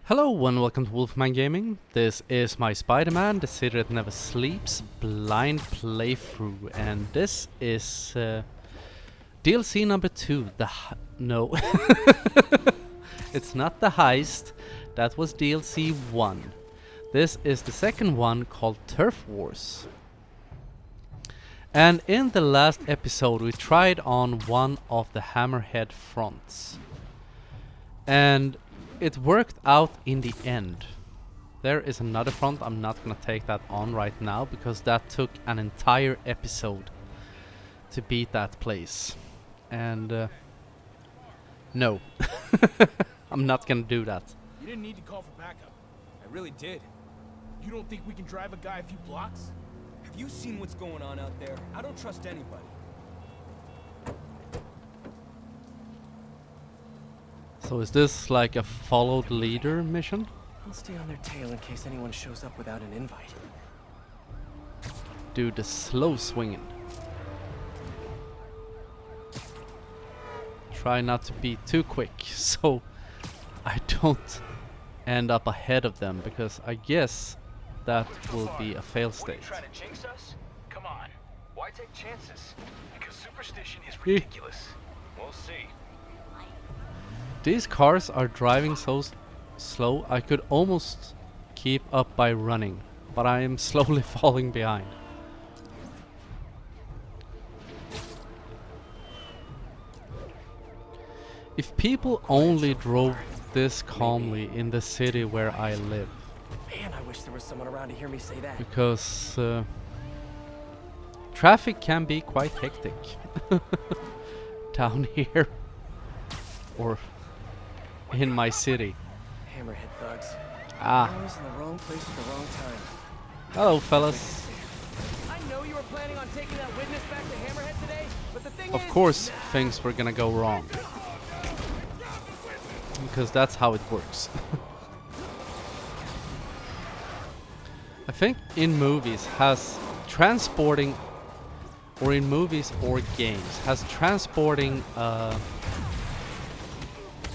Hello and welcome to Wolfman Gaming. This is my Spiderman, the city that never sleeps, blind playthrough, and this is DLC number 2. No, it's not the Heist. That was DLC 1. This is the second one called Turf Wars. And in the last episode we tried on one of the hammerhead fronts. And it worked out in the end. There is another front. I'm not gonna take that on right now because that took an entire episode to beat that place. And no, I'm not gonna do that. You didn't need to call for backup. I really did. You don't think we can drive a guy a few blocks? Have you seen what's going on out there? I don't trust anybody. So is this like a followed leader mission? I'll stay on their tail in case anyone shows up without an invite. Do the slow swinging. Try not to be too quick so I don't end up ahead of them, because I guess that will be a fail state. Trying to jinx us? Come on. Why take chances? Because superstition is ridiculous. We'll see. These cars are driving so slow, I could almost keep up by running, but I am slowly falling behind. If people only drove this calmly in the city where I live. Man, I wish there was someone around to hear me say that. Because traffic can be quite hectic down here or in my city. Hammerhead thugs. Ah. Always in the wrong place at the wrong time. Hello, fellas. I know you were planning on taking that witness back to Hammerhead today, but the thing Of course, things were gonna go wrong. Because that's how it works. I think in movies in movies or games, has transporting a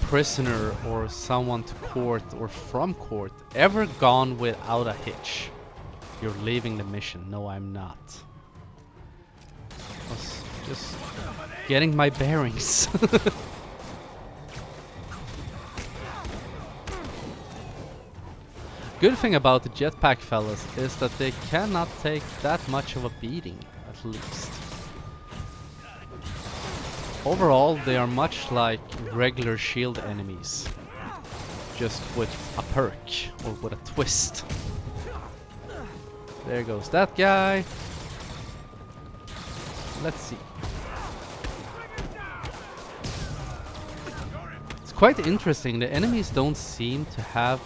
prisoner or someone to court or from court ever gone without a hitch? You're leaving the mission. No, I'm not. I was just getting my bearings. Good thing about the jetpack fellas is that they cannot take that much of a beating, at least. Overall, they are much like regular shield enemies, just with a perk or with a twist. There goes that guy. Let's see. It's quite interesting. The enemies don't seem to have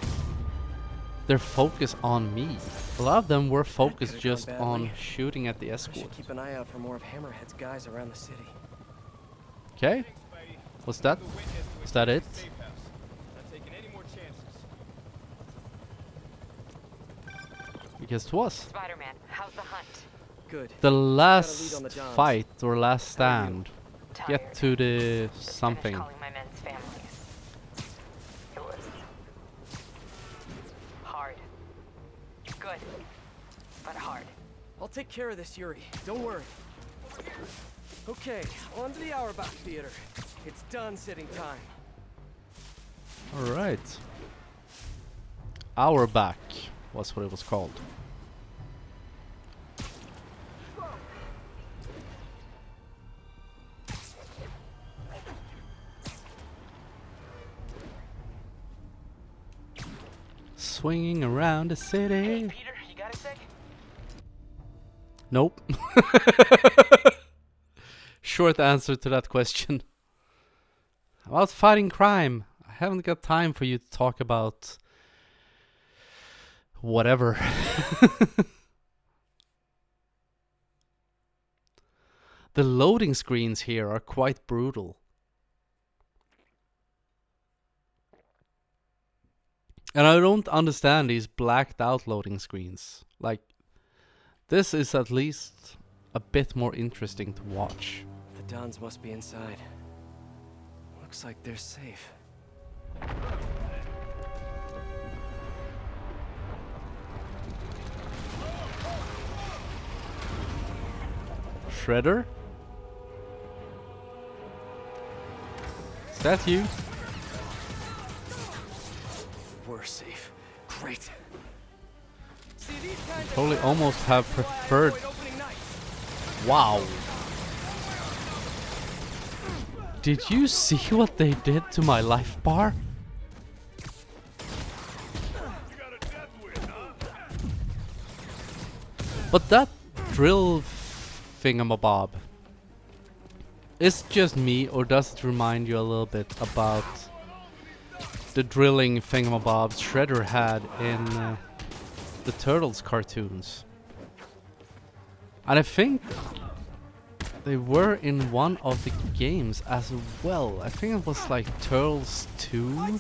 their focus on me. A lot of them were focused just on shooting at the escort. should keep an eye out for more of Hammerhead's guys around the city. Okay. What's that? Is that it? Because it was. Spiderman, how's the hunt? Good. The on last the Dons. fight or last stand. Get Tired. to the Just something. finished calling my men's families. It was hard. Good, but hard. I'll take care of this, Yuri. Don't worry. Okay, on to the Auerbach Theater. It's done sitting time. Alright. Hour back was what it was called. Swinging around the city. Hey, Peter, you got a sec? Nope. Short answer to that question. About fighting crime. I haven't got time for you to talk about whatever. The loading screens here are quite brutal. And I don't understand these blacked out loading screens. Like, this is at least a bit more interesting to watch. The Dons must be inside. Looks like they're safe. Shredder? Is that you? We're safe. Great. Totally almost have preferred. Wow. Did you see what they did to my life bar? But that drill thingamabob, is it just me, or does it remind you a little bit about the drilling thingamabobs Shredder had in the Turtles cartoons? And I think they were in one of the games as well. I think it was like Turtles 2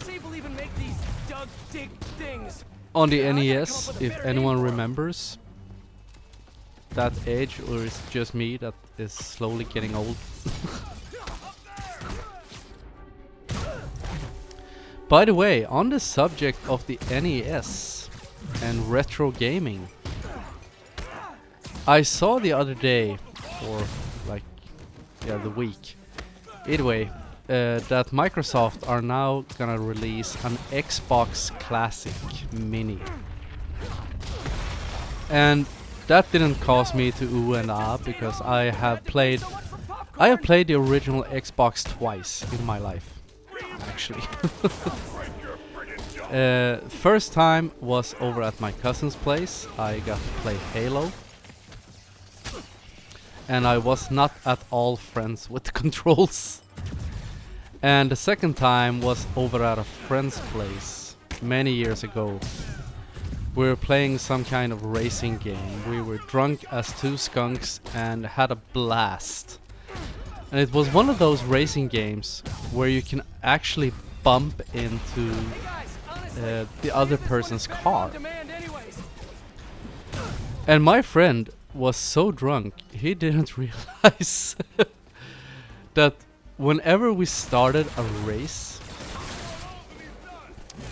on the NES, if anyone remembers that age, or is it just me that is slowly getting old? By the way, on the subject of the NES and retro gaming, I saw the other day, or like, yeah, the week, either way, that Microsoft are now gonna release an Xbox Classic Mini. And that didn't cause me to ooh and ah, because I have played the original Xbox twice in my life, actually. First time was over at my cousin's place. I got to play Halo, and I was not at all friends with the controls. And the second time was over at a friend's place many years ago. We were playing some kind of racing game. We were drunk as two skunks and had a blast. And it was one of those racing games where you can actually bump into the other person's car. And my friend was so drunk, he didn't realize that whenever we started a race,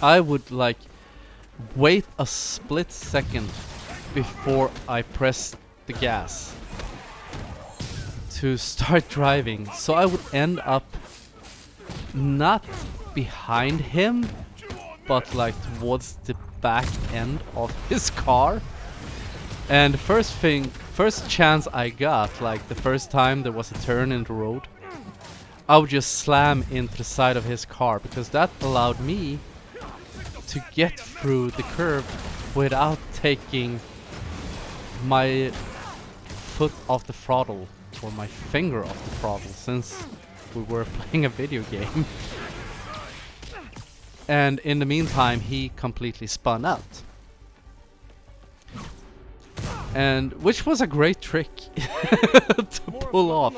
I would like wait a split second before I pressed the gas to start driving, so I would end up not behind him, but like towards the back end of his car. And the first chance I got, like the first time there was a turn in the road, I would just slam into the side of his car, because that allowed me to get through the curve without taking my foot off the throttle, or my finger off the throttle, since we were playing a video game. And in the meantime, he completely spun out. And which was a great trick to pull off.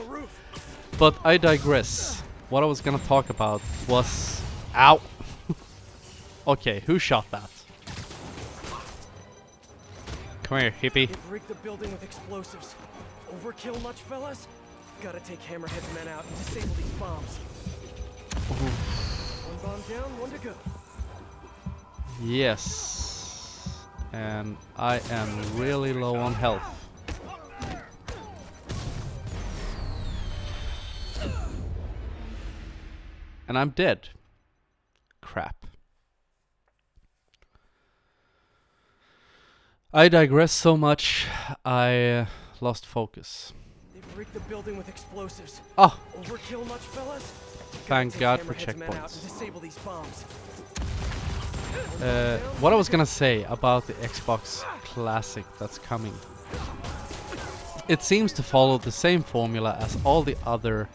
But I digress. What I was gonna talk about was... Ow! Okay, who shot that? Come here, hippie. They've rigged the building with explosives. Overkill much, fellas? Gotta take Hammerhead's men out and disable these bombs. One bomb down, one to go. Yes. And I am really low on health. And I'm dead. Crap. I digress so much, I lost focus. They've rigged the building with explosives. Oh! Overkill much, fellas? Thank God for checkpoints. What I was gonna say about the Xbox Classic that's coming. It seems to follow the same formula as all the other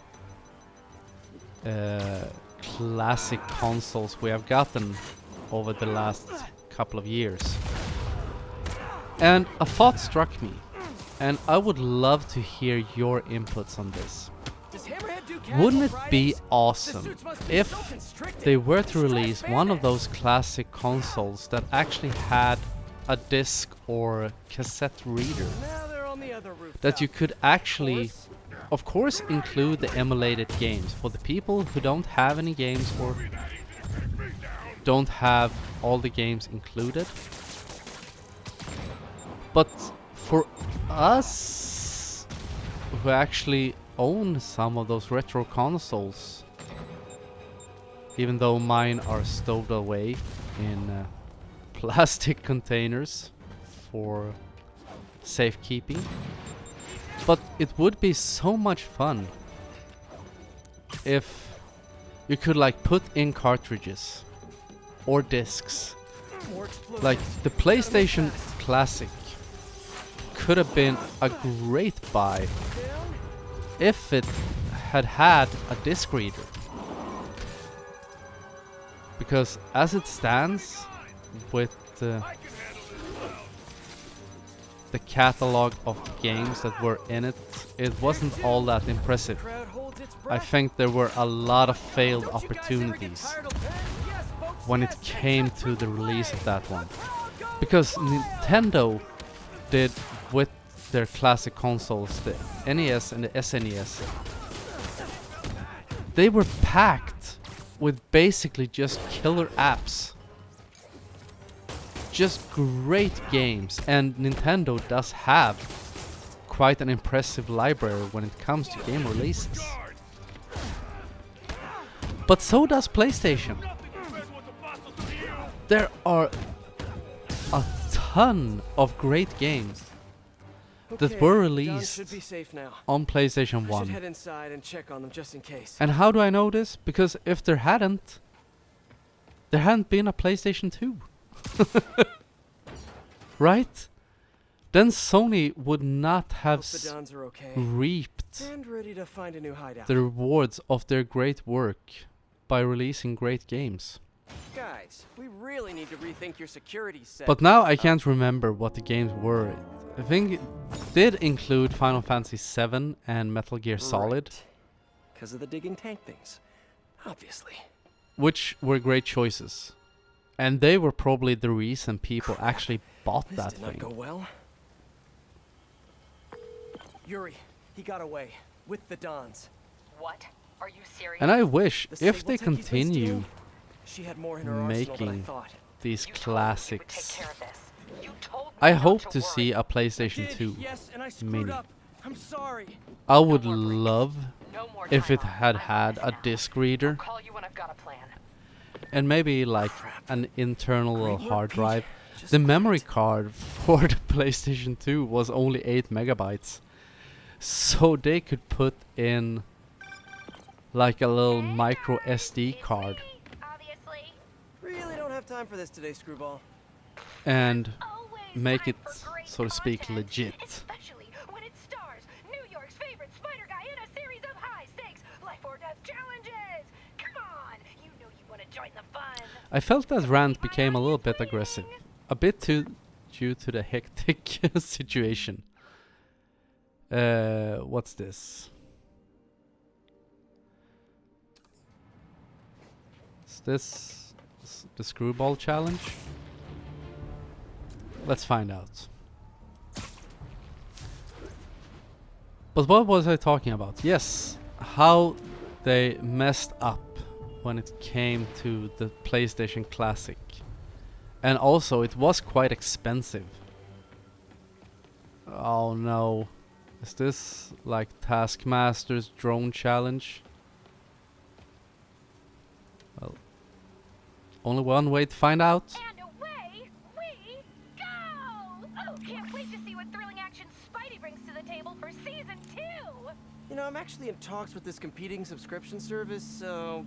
classic consoles we have gotten over the last couple of years. And a thought struck me, and I would love to hear your inputs on this. Wouldn't it be awesome if they were to release one of those classic consoles that actually had a disc or cassette reader that you could actually, of course, include the emulated games for the people who don't have any games or don't have all the games included? But for us who actually own some of those retro consoles. Even though mine are stowed away in plastic containers for safekeeping. But it would be so much fun if you could like put in cartridges or discs. More explosions. Like the PlayStation Classic could have been a great buy Down. if it had had a disc reader. Because as it stands, with the catalog of games that were in it, it wasn't all that impressive. Crowd holds its I breath. think there were a lot of failed Don't you guys ever get opportunities tired of playing? Yes, folks, when it yes, came take to the time release play. of that one. Go Because wild. Nintendo did with their classic consoles, the NES and the SNES, they were packed with basically just killer apps. Just great games, and Nintendo does have quite an impressive library when it comes to game releases. But so does PlayStation. There are a ton of great games that Okay, were Don released should be safe now. on PlayStation I should 1. head inside and check on them just in case. And how do I know this? Because if there hadn't been a PlayStation 2. Right? Then Sony would not have Hope the Dons are okay. reaped And ready to find a new hideout. the rewards of their great work by releasing great games. Guys, we really need to rethink your security set. But now I can't remember what the games were. I think it did include Final Fantasy VII and Metal Gear Solid, Because of the digging tank things. Obviously. which were great choices. And they were probably the reason people actually bought This that did not go thing. well. Yuri, he got away. With the Dons. What? Are you serious? And I wish, The if they Sable tech he's been continue stealing? She had more in her arsenal than I making thought. these You told me you would take classics, care of this. You told me I not hope to to see worry. a PlayStation Did, 2 yes, and I screwed mini. up. I'm sorry. I would more breaks. love No more if time it off. had I'm had on a this now. disc I'll reader call you when I've got a plan. and maybe like an internal Great work, hard Pete. drive. Just The great. memory card for the PlayStation 2 was only 8 megabytes. So they could put in like a little micro SD card Obviously. Really don't have time for this today, Screwball. and Always make time it, for great so to speak, content, legit. Especially when it stars New York's favorite spider guy in a series of high-stakes life or death challenges. Come on, you know you want to join the fun. I felt that rant became a little bit aggressive. A bit too due to the hectic situation. What's this? Is this the screwball challenge? Let's find out. But what was I talking about? Yes, how they messed up when it came to the PlayStation Classic. And also, it was quite expensive. Oh no. Is this like Taskmaster's drone challenge? Well, only one way to find out. And away we go! Oh, can't wait to see what thrilling action Spidey brings to the table for season 2. You know, I'm actually in talks with this competing subscription service, so...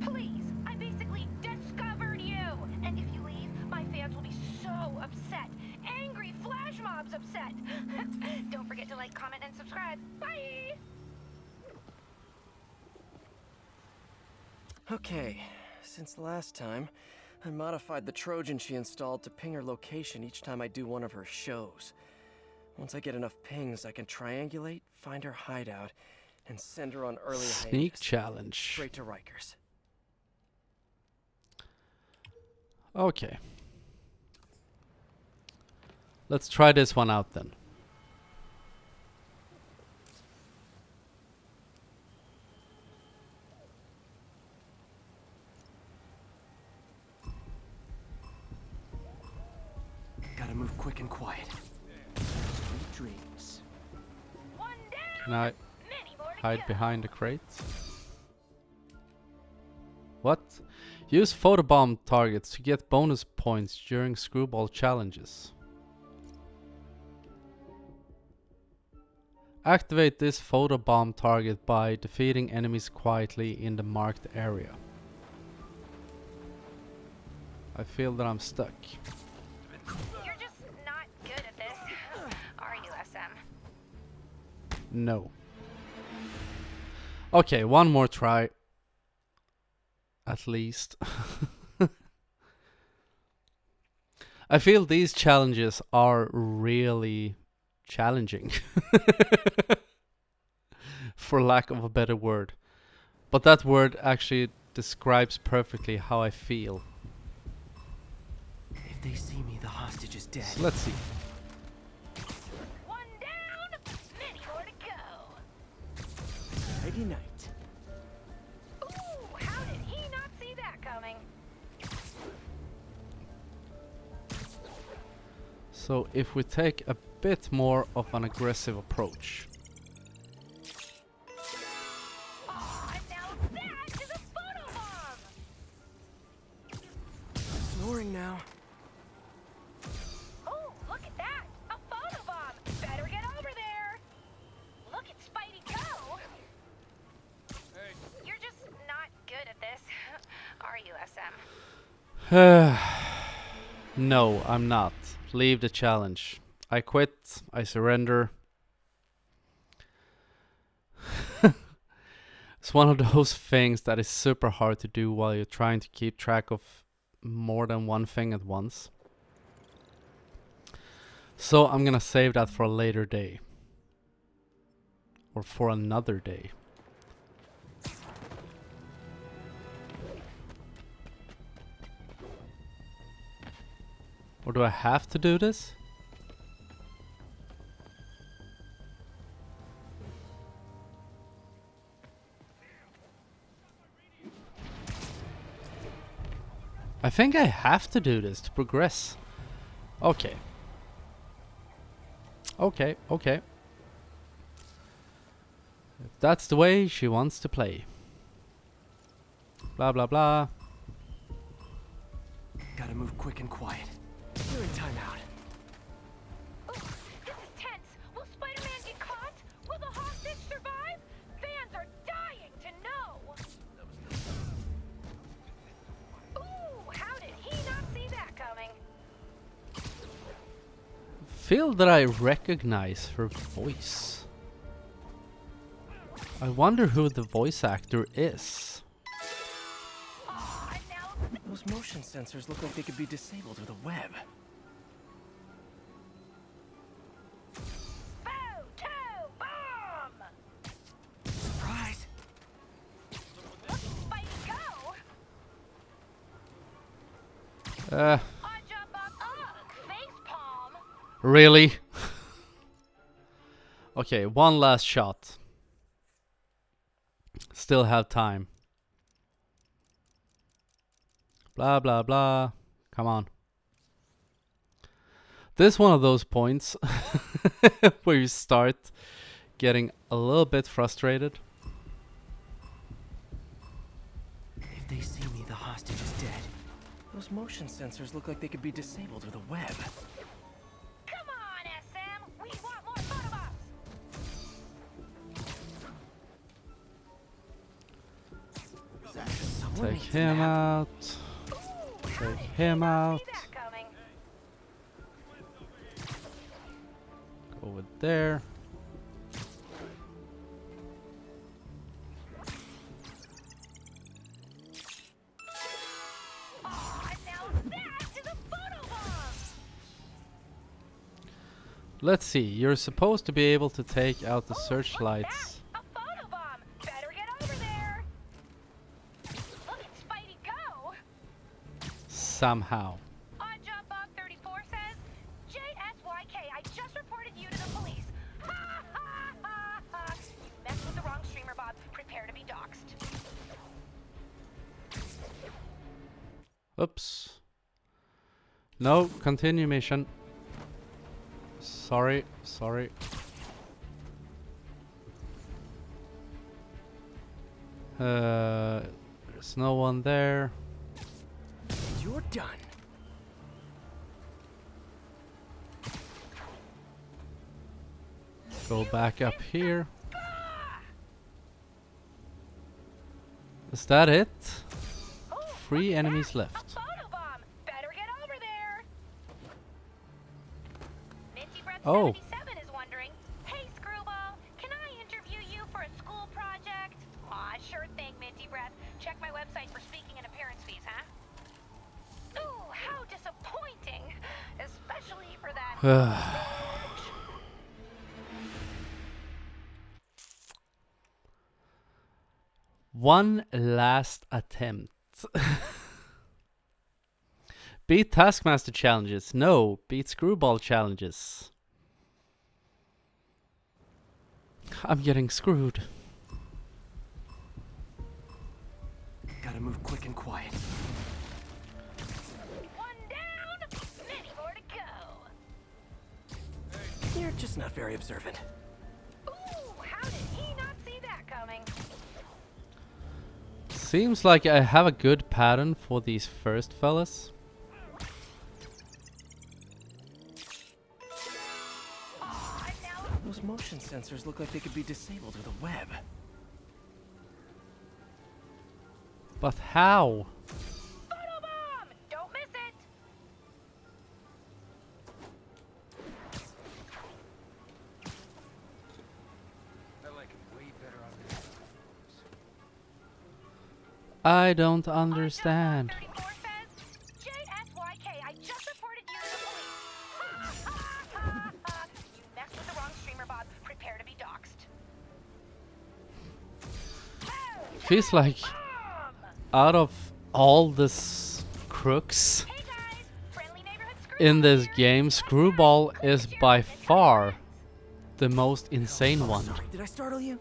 Please, I basically discovered you. And if you leave, my fans will be so upset. Angry flash mobs upset. Don't forget to like, comment, and subscribe. Bye! Okay, since last time, I modified the Trojan she installed to ping her location each time I do one of her shows. Once I get enough pings, I can triangulate, find her hideout, and send her on early Sneak hiatus. challenge. Straight to Rikers. Okay. Let's try this one out then. Gotta move quick and quiet. Sweet dreams. One down! Can I Many more to hide go. behind the crate? What? Use photobomb targets to get bonus points during screwball challenges. Activate this photobomb target by defeating enemies quietly in the marked area. I feel that I'm stuck. You're just not good at this. Are you, SM? No. Okay, one more try. At least. I feel these challenges are really challenging. For lack of a better word. But that word actually describes perfectly how I feel. If they see me, the hostage is dead. So let's see. One down, many more to go. Nighty night. Ooh, how did he not see that coming? So if we take a bit more of an aggressive approach. Oh, now that is a photobomb! Snoring now. Oh, look at that! A photobomb! Better get over there! Look at Spidey go! You're just not good at this. Are you, SM? No, I'm not. Leave the challenge. I quit. I surrender. It's one of those things that is super hard to do while you're trying to keep track of more than one thing at once. So I'm gonna save that for a later day. Or for another day. Or do I have to do this? I think I have to do this to progress. Okay. Okay, okay. If that's the way she wants to play. Blah blah blah. Gotta move quick and quiet. You're in timeout. Ooh, this is tense. Will Spider-Man get caught? Will the hostage survive? Fans are dying to know. Ooh, how did he not see that coming? Feel that I recognize her voice. I wonder who the voice actor is. Oh, and now Those motion sensors look like they could be disabled with a web. Bomb! Surprise! Look at Spidey go! Uh, I jump up, face palm. really? Okay, one last shot. Still have time. Blah blah blah. Come on. This is one of those points where you start getting a little bit frustrated. If they see me, the hostage is dead. Those motion sensors look like they could be disabled with a web. Come on, SM! We want more photobombs! Someone Take needs a him nap. out. Ooh, how Take did him he not out. see that coming? Go over there. Oh, and now that is a photobomb! Let's see. You're supposed to be able to take out the Oh, searchlights. look at that! A photobomb! Better get over there! Look at Spidey go! Somehow. Odd Job Bug 34 says, JSYK, I just reported you to the police. Ha ha ha ha! You messed with the wrong streamer, Bob. Prepare to be doxxed. Oops. No, continue mission. Sorry, sorry. There's no one there. You're done. Go back up here. Is that it? 3 enemies left. Photobomb! Better get over there. Minty Breath Oh. 77 is wondering, hey Screwball, can I interview you for a school project? Aw, sure thing, Minty Breath. Check my website for speaking and appearance fees, huh? Ooh, how disappointing. Especially for that. One last attempt. Beat Taskmaster challenges. No, beat Screwball challenges. I'm getting screwed. Gotta move quick and quiet. One down, many more to go. You're just not very observant. Ooh, how did he not see that coming? Seems like I have a good pattern for these first fellas. Aw, now Those motion sensors look like they could be disabled with a web. But how? Photobomb! Don't miss it! I like it way better on this. I don't understand. 34 says, JSYK, I just reported you to the police. You messed with the wrong streamer, Bob. Prepare to be doxxed. Feels like out of all the crooks Hey guys, friendly neighborhood in this Screwball here. game, Screwball is by far the most insane one. Sorry, did I startle you?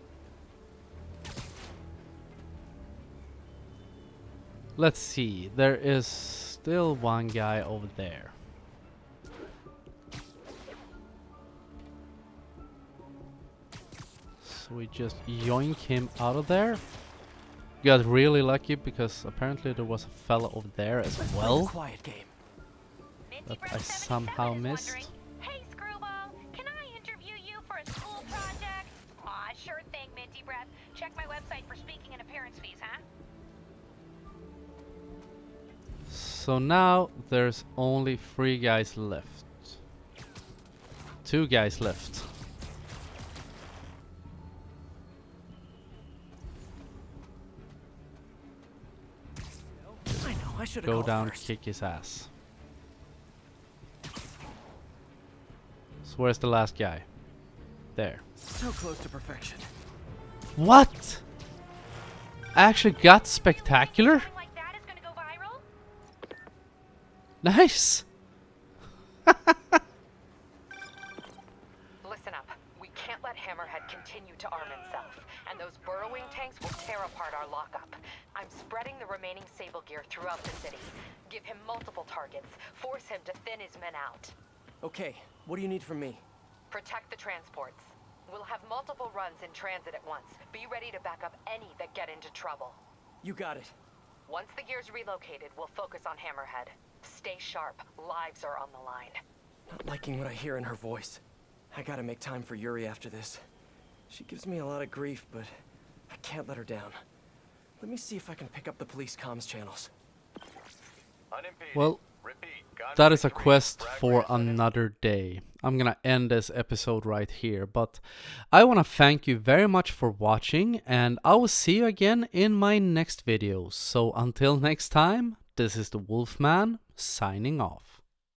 Let's see, there is still one guy over there. So we just yoink him out of there. Got really lucky because apparently there was a fella over there as Let's play the well. quiet game. Minty That Breath I 77 somehow is missed. wondering, hey Screwball, can I interview you for a school project? Aw, sure thing, Minty Breath. Check my website for speaking and appearance fees, huh? So now there's only 3 guys left. 2 guys left. I know, I should have Go called down, first. kick his ass. So where's the last guy? There. So close to perfection. What? I actually got spectacular? Something like that is gonna go viral? Nice! Listen up. We can't let Hammerhead continue to arm himself, and those burrowing tanks will tear apart our lockup. I'm spreading the remaining Sable gear throughout the city. Give him multiple targets. Force him to thin his men out. Okay, what do you need from me? Protect the transports. We'll have multiple runs in transit at once. Be ready to back up any that get into trouble. You got it. Once the gear's relocated, we'll focus on Hammerhead. Stay sharp. Lives are on the line. Not liking what I hear in her voice. I gotta make time for Yuri after this. She gives me a lot of grief, but I can't let her down. Let me see if I can pick up the police comms channels. Unimpeded. Well, Repeat. that is a Conflict quest free. for Frag rates another day. I'm gonna end this episode right here, but I wanna thank you very much for watching, and I will see you again in my next video. So until next time, this is the Wolfman signing off.